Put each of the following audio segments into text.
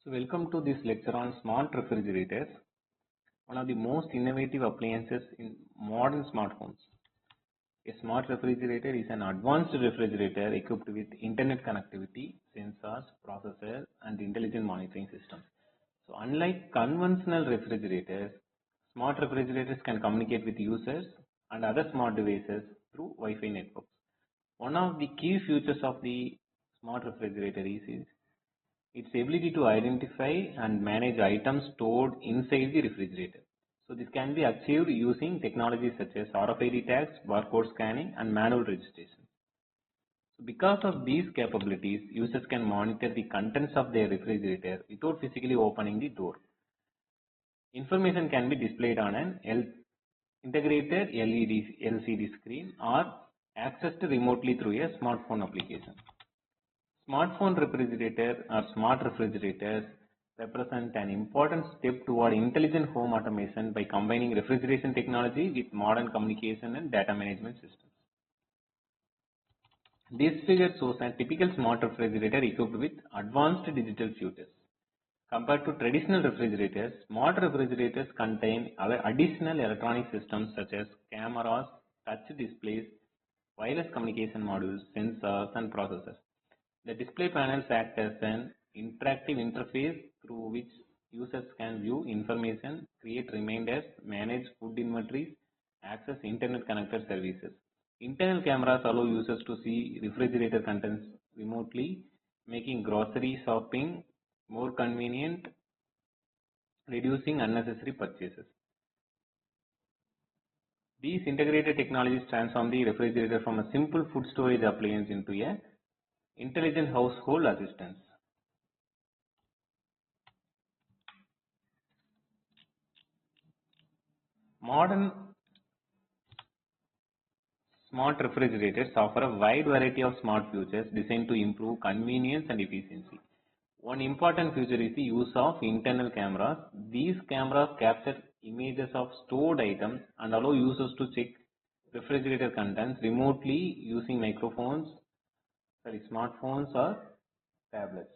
So welcome to this lecture on smart refrigerators, one of the most innovative appliances in modern smartphones. A smart refrigerator is an advanced refrigerator equipped with internet connectivity, sensors, processors, and intelligent monitoring systems. So unlike conventional refrigerators, smart refrigerators can communicate with users and other smart devices through Wi-Fi networks. One of the key features of the smart refrigerator is its ability to identify and manage items stored inside the refrigerator. So this can be achieved using technologies such as RFID tags, barcode scanning, and manual registration. So because of these capabilities, users can monitor the contents of their refrigerator without physically opening the door. Information can be displayed on an integrated LCD screen or accessed remotely through a smartphone application. Smartphone refrigerator or smart refrigerators represent an important step toward intelligent home automation by combining refrigeration technology with modern communication and data management systems. This figure shows a typical smart refrigerator equipped with advanced digital features. Compared to traditional refrigerators, smart refrigerators contain additional electronic systems such as cameras, touch displays, wireless communication modules, sensors, and processors. The display panels act as an interactive interface through which users can view information, create reminders, manage food inventories, access internet connected services. Internal cameras allow users to see refrigerator contents remotely, making grocery shopping more convenient, reducing unnecessary purchases. These integrated technologies transform the refrigerator from a simple food storage appliance into a intelligent household assistance. Modern smart refrigerators offer a wide variety of smart features designed to improve convenience and efficiency. One important feature is the use of internal cameras. These cameras capture images of stored items and allow users to check refrigerator contents remotely using smartphones or tablets.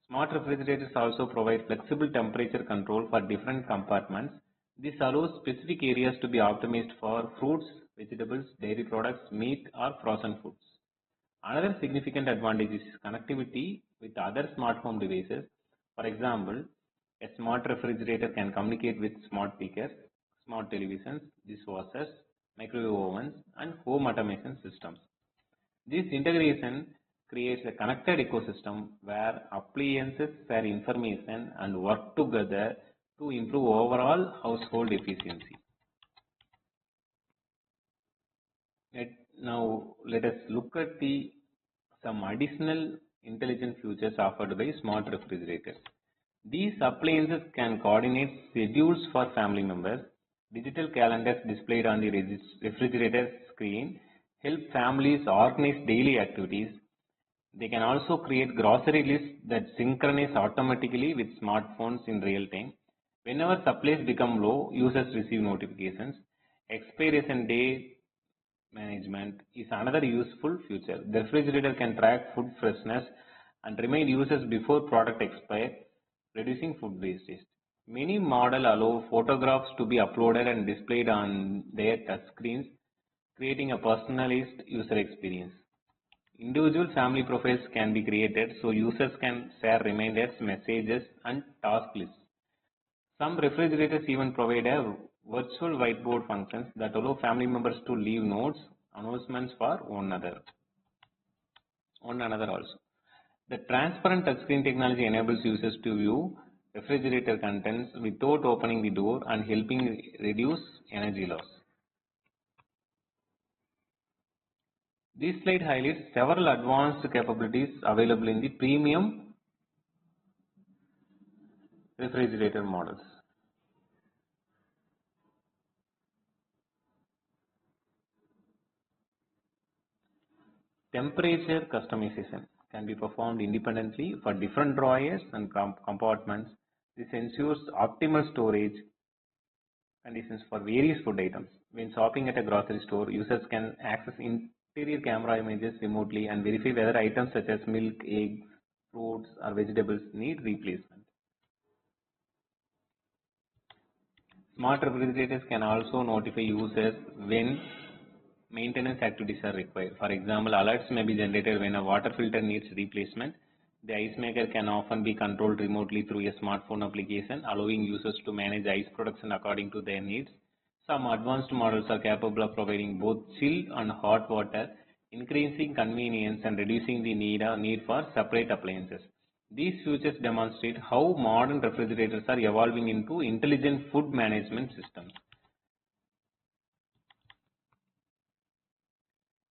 Smart refrigerators also provide flexible temperature control for different compartments. This allows specific areas to be optimized for fruits, vegetables, dairy products, meat, or frozen foods. Another significant advantage is connectivity with other smart home devices. For example, a smart refrigerator can communicate with smart speakers, smart televisions, dishwashers, microwave ovens, and home automation systems. This integration creates a connected ecosystem where appliances share information and work together to improve overall household efficiency. Now let us look at some additional intelligent features offered by smart refrigerators. These appliances can coordinate schedules for family members. Digital calendars displayed on the refrigerator screen help families organize daily activities. They can also create grocery lists that synchronize automatically with smartphones in real time. Whenever supplies become low, users receive notifications. Expiration date management is another useful feature. The refrigerator can track food freshness and remind users before product expires, reducing food wastage. Many models allow photographs to be uploaded and displayed on their touchscreens, creating a personalized user experience. Individual family profiles can be created so users can share reminders, messages, and task lists. Some refrigerators even provide a virtual whiteboard functions that allow family members to leave notes, announcements for one another also. The transparent touchscreen technology enables users to view refrigerator contents without opening the door and helping reduce energy loss. This slide highlights several advanced capabilities available in the premium refrigerator models. Temperature customization can be performed independently for different drawers and compartments. This ensures optimal storage conditions for various food items. When shopping at a grocery store, users can access interior camera images remotely and verify whether items such as milk, eggs, fruits or vegetables need replacement. Smart refrigerators can also notify users when maintenance activities are required. For example, alerts may be generated when a water filter needs replacement. The ice maker can often be controlled remotely through a smartphone application, allowing users to manage ice production according to their needs. Some advanced models are capable of providing both chilled and hot water, increasing convenience and reducing the need for separate appliances. These features demonstrate how modern refrigerators are evolving into intelligent food management systems.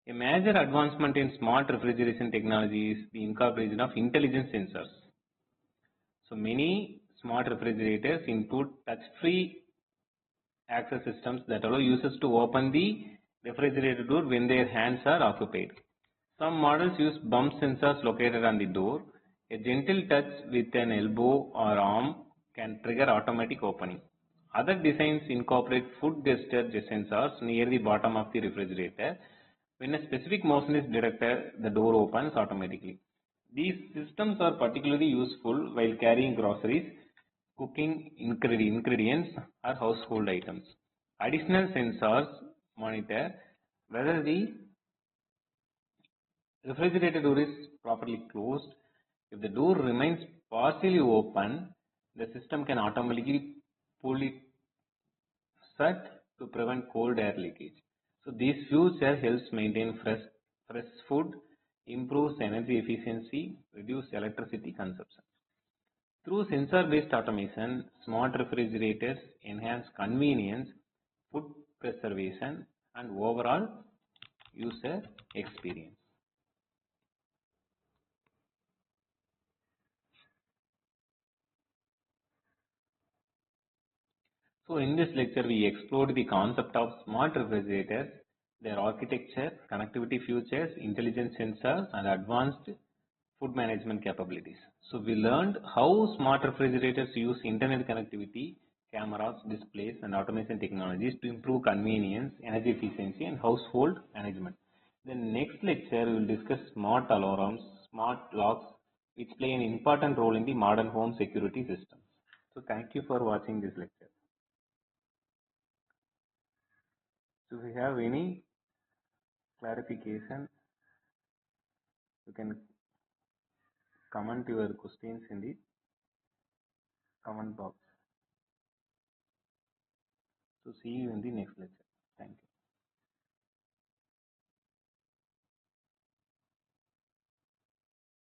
A major advancement in smart refrigeration technology is the incorporation of intelligent sensors. So many smart refrigerators include touch-free access systems that allow users to open the refrigerator door when their hands are occupied. Some models use bump sensors located on the door. A gentle touch with an elbow or arm can trigger automatic opening. Other designs incorporate foot gesture sensors near the bottom of the refrigerator. When a specific motion is detected, the door opens automatically. These systems are particularly useful while carrying groceries, cooking ingredients, or household items. Additional sensors monitor whether the refrigerator door is properly closed. If the door remains partially open, the system can automatically pull it shut to prevent cold air leakage. So this feature helps maintain fresh food, improves energy efficiency, reduce electricity consumption. Through sensor-based automation, smart refrigerators enhance convenience, food preservation, and overall user experience. So in this lecture, we explored the concept of smart refrigerators, their architecture, connectivity features, intelligent sensors, and advanced food management capabilities. So we learned how smart refrigerators use internet connectivity, cameras, displays, and automation technologies to improve convenience, energy efficiency, and household management. The next lecture we will discuss smart alarms, smart locks, which play an important role in the modern home security system. So thank you for watching this lecture. So if you have any clarification, you can comment your questions in the comment box. So see you in the next lecture. Thank you.